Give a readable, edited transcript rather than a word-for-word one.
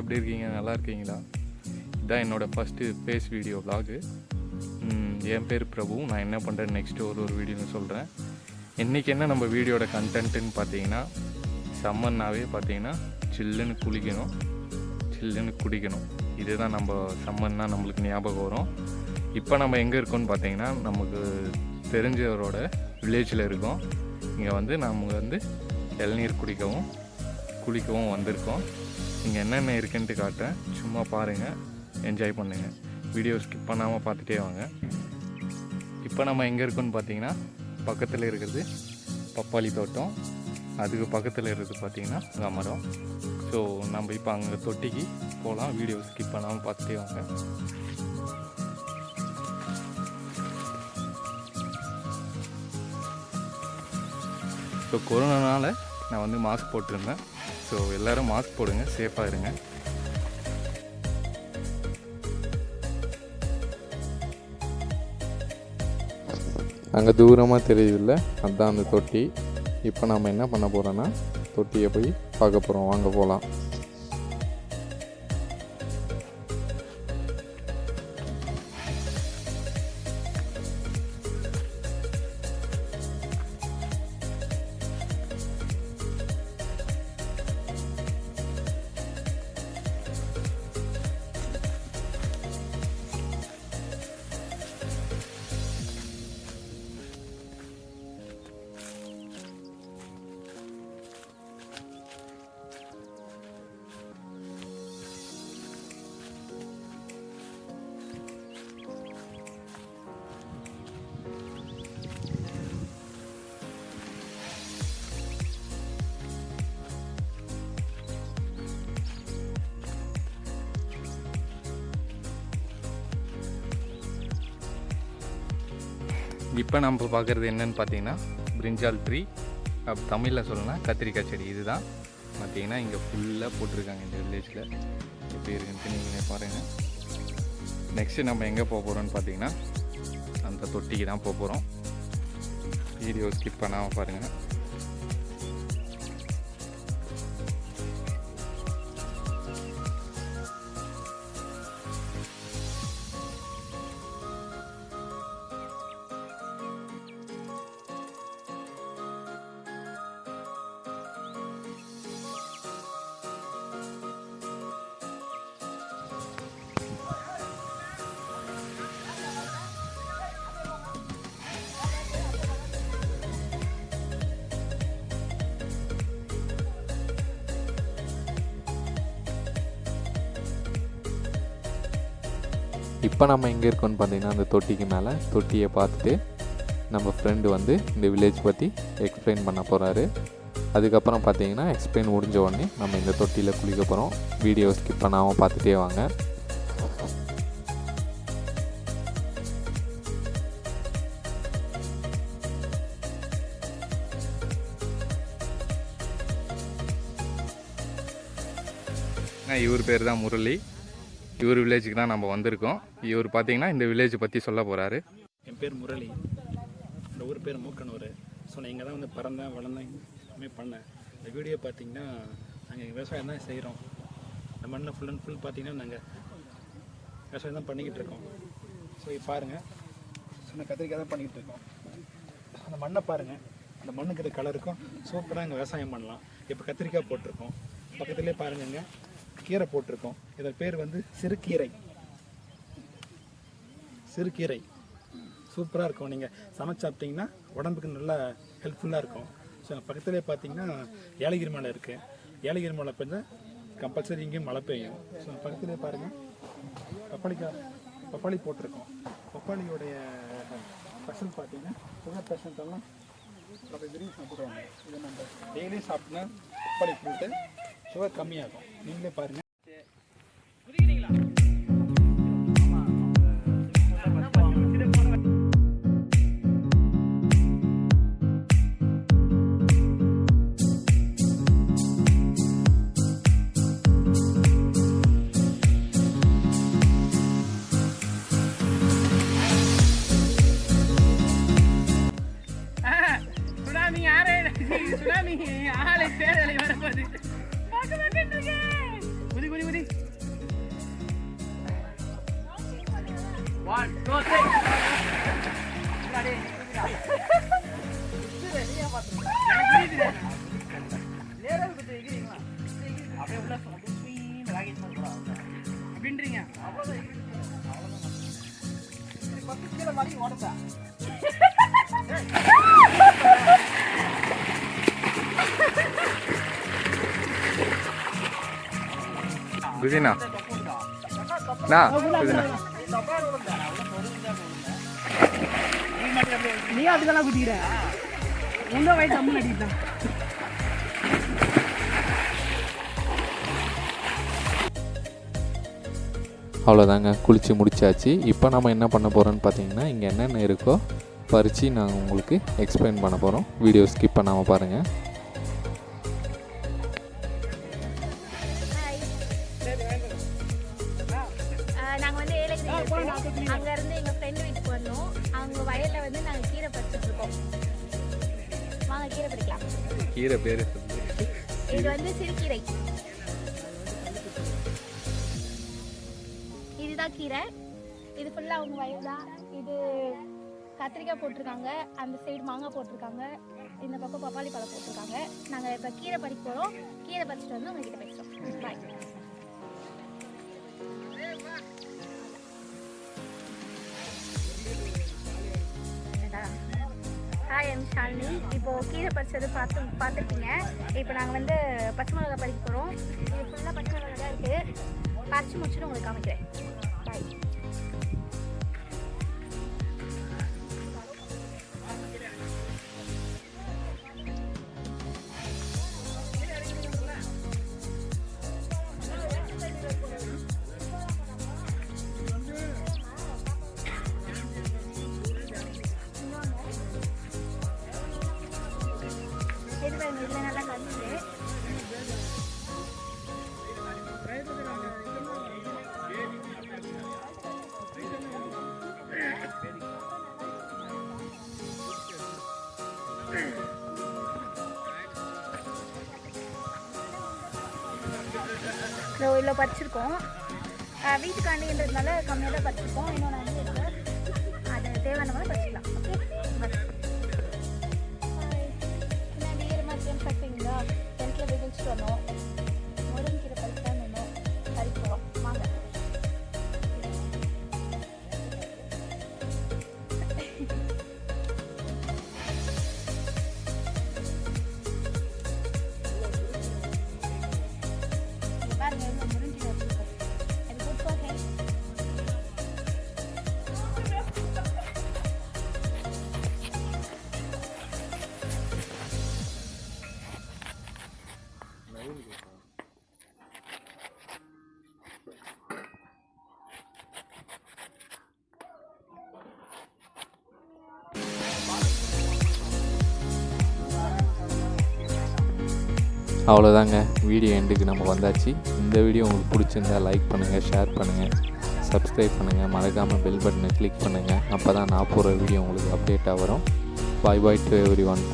எப்படி இருக்கீங்க? நல்லா இருக்கீங்களா? இதான் என்னோடய ஃபஸ்ட்டு ஃபேஸ் வீடியோ விலாகு. என் பேர் பிரபு. நான் என்ன பண்ணுறேன் நெக்ஸ்ட்டு ஒரு வீடியோன்னு சொல்கிறேன். இன்றைக்கி என்ன நம்ம வீடியோட கண்டென்ட்டுன்னு பார்த்தீங்கன்னா, சம்மர்னாவே பார்த்தீங்கன்னா சில்லுன்னு குளிக்கணும், சில்லுன்னு குடிக்கணும். இதுதான் நம்ம சம்மர்னா நம்மளுக்கு ஞாபகம் வரும். இப்போ நம்ம எங்கே இருக்கோம்னு பார்த்தீங்கன்னா, நமக்கு தெரிஞ்சவரோட வில்லேஜில் இருக்கோம். இங்கே வந்து நம்ம இளநீர் குளிக்கவும் வந்திருக்கோம். இங்கே என்னென்ன இருக்குன்ட்டு காட்டுறேன், சும்மா பாருங்கள், என்ஜாய் பண்ணுங்கள். வீடியோ ஸ்கிப் பண்ணாமல் பார்த்துட்டே வாங்க. இப்போ நம்ம எங்கே இருக்கோன்னு பார்த்தீங்கன்னா, பக்கத்தில் இருக்கிறது பப்பாளி தோட்டம், அதுக்கு பக்கத்தில் இருக்கிறது பார்த்திங்கன்னா மரம். ஸோ நம்ம இப்போ அங்கே தொட்டிக்கு போகலாம். வீடியோ ஸ்கிப் பண்ணாமல் பார்த்துட்டே வாங்க. ஸோ கொரோனானால நான் மாஸ்க் போட்டிருந்தேன். ஸோ எல்லோரும் மாஸ்க் போடுங்க, சேஃபாக இருங்க. அங்கே தூரமாக தெரியுதுல்ல, அதுதான் அந்த தொட்டி. இப்போ நம்ம என்ன பண்ண போகிறோன்னா, தொட்டியை போய் பார்க்க போகிறோம். வாங்க போகலாம். இப்போ நம்ம பார்க்குறது என்னென்னு பார்த்தீங்கன்னா, பிரிஞ்சால் ட்ரீ, தமிழில் சொல்லணும்னா கத்திரிக்காய் செடி. இதுதான் பார்த்தீங்கன்னா இங்கே ஃபுல்லாக போட்டிருக்காங்க இந்த வில்லேஜில். எப்படி இருக்குன்ட்டு நீங்களே பாருங்கள். நெக்ஸ்ட்டு நம்ம எங்கே போக போகிறோம்னு பார்த்தீங்கன்னா, அந்த தொட்டிக்கு தான் போக போகிறோம். வீடியோ ஸ்கிப் பண்ணாமல் பாருங்கள். இப்போ நம்ம எங்கே இருக்கோம்னு பார்த்தீங்கன்னா, அந்த தொட்டிக்கு மேலே. தொட்டியை பார்த்துட்டு நம்ம ஃப்ரெண்டு இந்த வில்லேஜ் பற்றி எக்ஸ்பிளைன் பண்ண போகிறாரு. அதுக்கப்புறம் பார்த்தீங்கன்னா, எக்ஸ்பிளைன் முடிஞ்ச உடனே நம்ம இந்த தொட்டியில் குளிக்க போகிறோம். வீடியோ ஸ்கிப் பண்ணாமல் பார்த்துட்டே வாங்க. இவர் பேர் தான் முரளி. இவர் வில்லேஜுக்கு தான் நம்ம வந்திருக்கோம். இவர் பார்த்தீங்கன்னா இந்த வில்லேஜை பற்றி சொல்ல போகிறாரு. என் பேர் முரளி, இந்த ஊர் பேர் மூக்கனூர். ஸோ நான் இங்கே தான் பிறந்தேன், வளர்ந்தேன், எல்லாமே பண்ணேன். இந்த வீடியோ பார்த்தீங்கன்னா, நாங்கள் விவசாயம் தான் செய்கிறோம். இந்த மண்ணை ஃபுல் அண்ட் ஃபுல் பார்த்தீங்கன்னா நாங்கள் விவசாயம் தான் பண்ணிக்கிட்டு இருக்கோம். ஸோ இப்போ பாருங்கள், ஸோ நான் கத்திரிக்காய் தான் பண்ணிக்கிட்டு இருக்கோம். அந்த மண்ணை பாருங்கள், அந்த மண்ணுக்கு இது கலருக்கும் சூப்பராக இங்கே விவசாயம் பண்ணலாம். இப்போ கத்திரிக்காய் போட்டிருக்கோம். பக்கத்துலேயே பாருங்கங்க கீரை போட்டிருக்கோம். இதன் பேர் சிறுகீரை. சிறுகீரை சூப்பராக இருக்கும். நீங்கள் சமைச்சு சாப்பிட்டீங்கன்னா உடம்புக்கு நல்லா ஹெல்ப்ஃபுல்லாக இருக்கும். ஸோ பக்கத்துலேயே பார்த்தீங்கன்னா ஏலகிரி மலை இருக்குது. ஏலகிரி மலை பெய்ஞ்சா கம்பல்சரி இங்கேயும் மழை பெய்யும். ஸோ பக்கத்துலேயே பாருங்கள் பப்பாளி போட்டிருக்கோம். பப்பாளியோடைய ஸ்பெஷல் பார்த்தீங்கன்னா, சுகர் பேஷண்ட்டெல்லாம் ரொம்ப விரும்பி சாப்பிடுவாங்க. இதை நம்ம டெய்லியும் சாப்பிட்டோன்னா பப்பாளி ஃப்ரூட்டு சுகர் கம்மியாகும். நீங்களே பாருங்கள். சுனாமி ஆளை பேரலை வரப்போகுது. குதினா நான் குதினா நீ அதுக்கெல்லாம் குதிக்கிற உங்க வயசு அம்மன் அடிக்கிட்டான். அவ்வளோதாங்க, குளித்து முடிச்சாச்சு. இப்போ நம்ம என்ன பண்ண போகிறோன்னு பார்த்தீங்கன்னா, இங்கே என்னென்ன இருக்கோ பறித்து நான் உங்களுக்கு எக்ஸ்பிளைன் பண்ண போகிறோம். வீடியோ ஸ்கிப் பண்ணாமல் பாருங்கள். நாங்கள் வந்து ஏலகிரி இருக்கோம். அங்கேருந்து எங்கள் ஃப்ரெண்டு வீட்டுக்கு வந்தோம். அவங்க வயலில் வந்து நாங்கள் கீரை பறிச்சுட்டு இருக்கோம். வாங்க கீரை பறிக்கலாம். கீரை பேர் இது வந்து சிறுகீரை. இதுதான் கீரை. இது ஃபுல்லாக அவங்க வயல் தான். இது கத்திரிக்காய் போட்டிருக்காங்க, அந்த சைடு மாங்காய் போட்டிருக்காங்க, இந்த பக்கம் பப்பாளி பழம் போட்டிருக்காங்க. நாங்கள் இப்போ கீரை பறிக்க போகிறோம். கீரை பறிச்சுட்டு வந்து உங்ககிட்ட பேசுகிறோம். பாய். Hi, am Shalini. இப்போது கீரை பறிச்சது பார்த்துருக்கீங்க. இப்போ நாங்கள் வந்து பச்சை மிளகா பறிக்க போகிறோம். இது ஃபுல்லாக பச்சை மிளகா தான் இருக்குது. பறிச்சு முடிச்சுட்டு உங்களுக்கு காமிக்கிறேன். பாய். இதில் நல்லா கழிச்சு இவ்வளோ பறிச்சிருக்கோம். வீட்டுக்காண்டின்றதுனால கம்மியாக தான் பறிச்சிருக்கோம். இன்னும் நான் வந்து அது தேவையான மாதிரி பறிச்சிக்கலாம். ஓகே, பின்னாடி ஈரமாக இருக்கேன்னு பார்த்தீங்களா? கிணத்துல போய் குளிச்சுட்டு வரணும். முருங்கீரை பறிக்கலாம். இன்னும் பறிக்க போகிறோம். வாங்க. அவ்வளோதாங்க, வீடியோ எண்டுக்கு நம்ம வந்தாச்சு. இந்த வீடியோ உங்களுக்கு பிடிச்சிருந்தா லைக் பண்ணுங்கள், ஷேர் பண்ணுங்கள், சப்ஸ்கிரைப் பண்ணுங்கள், மறக்காமல் பெல் பட்டனை கிளிக் பண்ணுங்கள். அப்போ தான் நான் போகிற வீடியோ உங்களுக்கு அப்டேட்டாக வரும். பாய் பாய் டு எவ்ரி ஒன்.